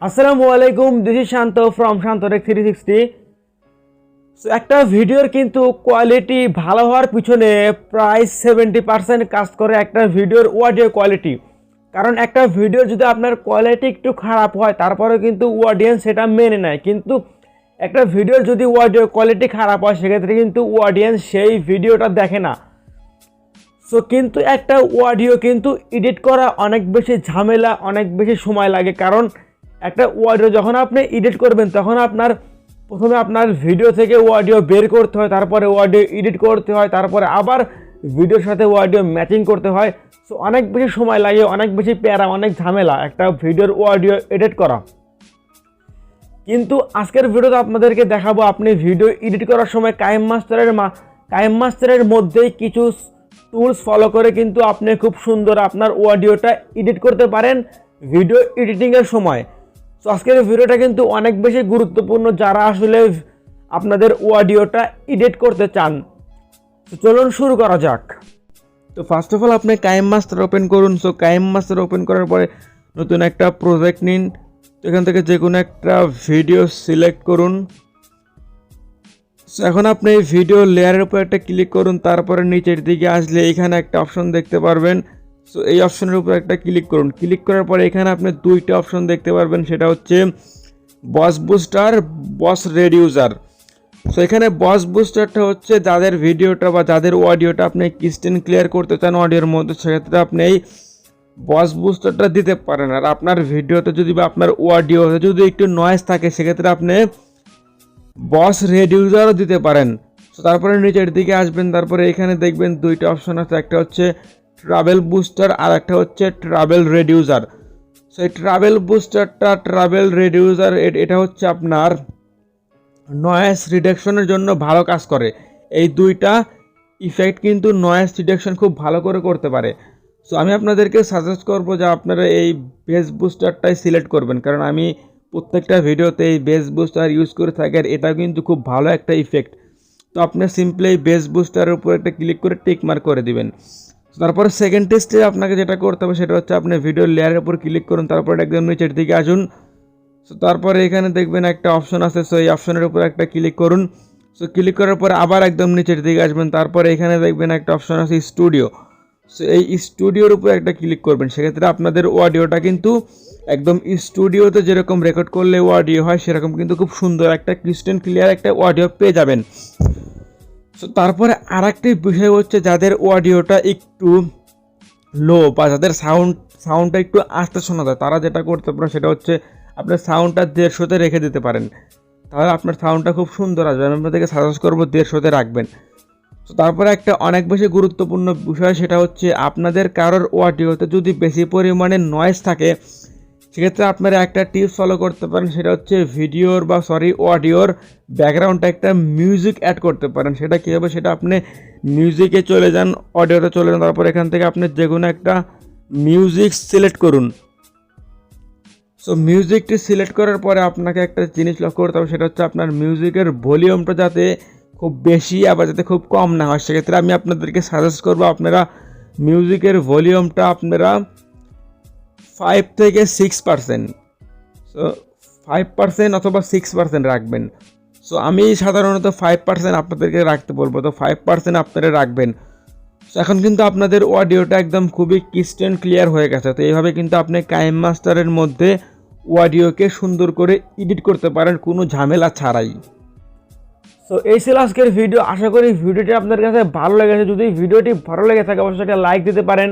আসসালামু আলাইকুম, this is Shanto from শান্তরেক 360। সো একটা ভিডিওর কিন্তু কোয়ালিটি ভালো হওয়ার পিছনে প্রায় 70% কাজ করে একটা ভিডিওর অডিও কোয়ালিটি। কারণ একটা ভিডিও যদি আপনার কোয়ালিটি একটু খারাপ হয় তারপরে কিন্তু অডিয়েন্স সেটা মেনে নেয়, কিন্তু একটা ভিডিওর যদি অডিও কোয়ালিটি খারাপ হয় সেক্ষেত্রে কিন্তু অডিয়েন্স সেই ভিডিওটা দেখে না। সো কিন্তু একটা অডিও কিন্তু এডিট করা অনেক বেশি ঝামেলা, অনেক বেশি সময় লাগে। কারণ একটা অডিও যখন আপনি এডিট করবেন তখন প্রথমে আপনার ভিডিও থেকে অডিও বের করতে হয়, তারপরে অডিও এডিট করতে হয়, তারপরে আবার ভিডিওর সাথে অডিও ম্যাচিং করতে হয়। সো অনেক বেশি সময় লাগে, অনেক বেশি প্যারা, অনেক ঝামেলা একটা ভিডিওর অডিও এডিট করা। কিন্তু আজকের ভিডিওতে আপনাদেরকে দেখাবো আপনি ভিডিও এডিট করার সময় কাইম মাস্টারের মধ্যেই কিছু টুলস ফলো করে কিন্তু আপনি খুব সুন্দর আপনার অডিওটা এডিট করতে পারেন ভিডিও এডিটিংয়ের সময়। সো আজকের ভিডিওটা কিন্তু অনেক বেশি গুরুত্বপূর্ণ যারা আসলে আপনাদের অডিওটা এডিট করতে চান। তো চলুন শুরু করা যাক। তো ফার্স্ট অফ অল আপনি কাইম মাস্টার ওপেন করুন। সো কাইম মাস্টার ওপেন করার পরে নতুন একটা প্রজেক্ট নিন। তো এখান থেকে যে কোনো একটা ভিডিও সিলেক্ট করুন। সো এখন আপনি এই ভিডিও লেয়ারের উপর একটা ক্লিক করুন, তারপরে নিচের দিকে আসলে এখানে একটা অপশন দেখতে পারবেন। সো এই অপশনের উপর একটা ক্লিক করুন। ক্লিক করার পরে এখানে আপনি দুইটা অপশন দেখতে পারবেন, সেটা হচ্ছে বস বুস্টার, বস রেডিউসার। সো এখানে বস বুস্টারটা হচ্ছে যাদের ভিডিওটা বা যাদের অডিওটা আপনি ক্রিস্টেন ক্লিয়ার করতে চান অডিওর মধ্যে, সেক্ষেত্রে আপনি এই বস বুস্টারটা দিতে পারেন। আর আপনার ভিডিওতে যদি বা আপনার অডিওতে যদি একটু নয়েজ থাকে সেক্ষেত্রে আপনি বস রেডিউসারও দিতে পারেন। সো তারপরে নিচের দিকে আসবেন, তারপরে এখানে দেখবেন দুইটা অপশন আছে, একটা হচ্ছে ট্রাভেল বুস্টার আর একটা হচ্ছে ট্রাভেল রেডিউসার। সো এই ট্রাভেল বুস্টারটা, ট্রাভেল রেডিউসার, এটা হচ্ছে আপনার নয়েজ রিডাকশনের জন্য ভালো কাজ করে। এই দুইটা ইফেক্ট কিন্তু নয়েজ রিডাকশন খুব ভালো করে করতে পারে। সো আমি আপনাদেরকে সাজেস্ট করবো যে আপনারা এই বেস বুস্টারটাই সিলেক্ট করবেন, কারণ আমি প্রত্যেকটা ভিডিওতে এই বেস বুস্টার ইউজ করে থাকি আর এটা কিন্তু খুব ভালো একটা ইফেক্ট। তো আপনি সিম্পলি এই বেস বুস্টারের উপর একটা ক্লিক করে টিক মার্ক করে দিবেন। তারপরে সেকেন্ড টেস্টে আপনাকে যেটা করতে হবে সেটা হচ্ছে আপনি ভিডিও লেয়ারের উপর ক্লিক করুন, তারপরে একদম নিচের দিকে আসুন। সো তারপরে এখানে দেখবেন একটা অপশন আছে, সো এই অপশনের উপর একটা ক্লিক করুন। সো ক্লিক করার পরে আবার একদম নিচের দিকে আসবেন, তারপরে এখানে দেখবেন একটা অপশন আছে স্টুডিও। সো এই স্টুডিওর উপর একটা ক্লিক করবেন, সেক্ষেত্রে আপনাদের অডিওটা কিন্তু একদম স্টুডিওতে যেরকম রেকর্ড করলে অডিও হয় সেরকম কিন্তু খুব সুন্দর একটা ক্রিস্টেন ক্লিয়ার একটা অডিও পেয়ে যাবেন। সো তারপরে আরেকটি বিষয় হচ্ছে যাদের অডিওটা একটু লো বা যাদের সাউন্ডটা একটু আস্তে শোনা যায়, তারা যেটা করতে পারেন সেটা হচ্ছে আপনার সাউন্ডটা 150-তে রেখে দিতে পারেন, তাহলে আপনার সাউন্ডটা খুব সুন্দর আসবে। আমি আপনাদেরকে সাজেস্ট করবো 150-তে রাখবেন। তো তারপরে একটা অনেক বেশি গুরুত্বপূর্ণ বিষয়, সেটা হচ্ছে আপনাদের কারোর অডিওতে যদি বেশি পরিমাণে নয়েজ থাকে সেক্ষেত্রে আপনারা একটা টিপস ফলো করতে পারেন, সেটা হচ্ছে অডিওর ব্যাকগ্রাউন্ডে একটা মিউজিক অ্যাড করতে পারেন। সেটা কী হবে, সেটা আপনি মিউজিকে চলে যান, অডিওতে চলে যান, তারপর এখান থেকে আপনি যে কোনো একটা মিউজিক সিলেক্ট করুন। সো মিউজিকটি সিলেক্ট করার পরে আপনাকে একটা জিনিস লক্ষ্য করতে হবে, সেটা হচ্ছে আপনার মিউজিকের ভলিউমটা যাতে খুব বেশি আবার যাতে খুব কম না হয়। সেক্ষেত্রে আমি আপনাদেরকে সাজেস্ট করবো আপনারা মিউজিকের ভলিউমটা আপনারা 5 থেকে 6%, সো 5% অথবা 6% রাখবেন। সো আমি সাধারণত 5% আপনাদেরকে রাখতে বলবো, তো 5% আপনারা রাখবেন। সো এখন কিন্তু আপনাদের অডিওটা একদম খুবই ক্রিস্টেন ক্লিয়ার হয়ে গেছে। তো এইভাবে কিন্তু আপনি কাইম মাস্টারের মধ্যে অডিওকে সুন্দর করে এডিট করতে পারেন কোনো ঝামেলা ছাড়াই। সো এই ছিল আজকের ভিডিও। আশা করি ভিডিওটি আপনার কাছে ভালো লেগেছে। যদি ভিডিওটি ভালো লেগে থাকে অবশ্যই একটা লাইক দিতে পারেন।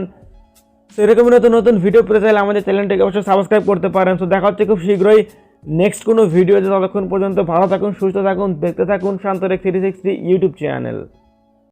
সো এরকম নতুন ভিডিও পেতে চাইলে আমাদের চ্যানেলটিকে অবশ্যই সাবস্ক্রাইব করতে পারেন। সো দেখা হচ্ছে খুব শীঘ্রই নেক্সট কোনো ভিডিওতে। ততক্ষণ পর্যন্ত ভালো থাকুন, সুস্থ থাকুন, দেখতে থাকুন শান্তরেক 360 ইউটিউব চ্যানেল।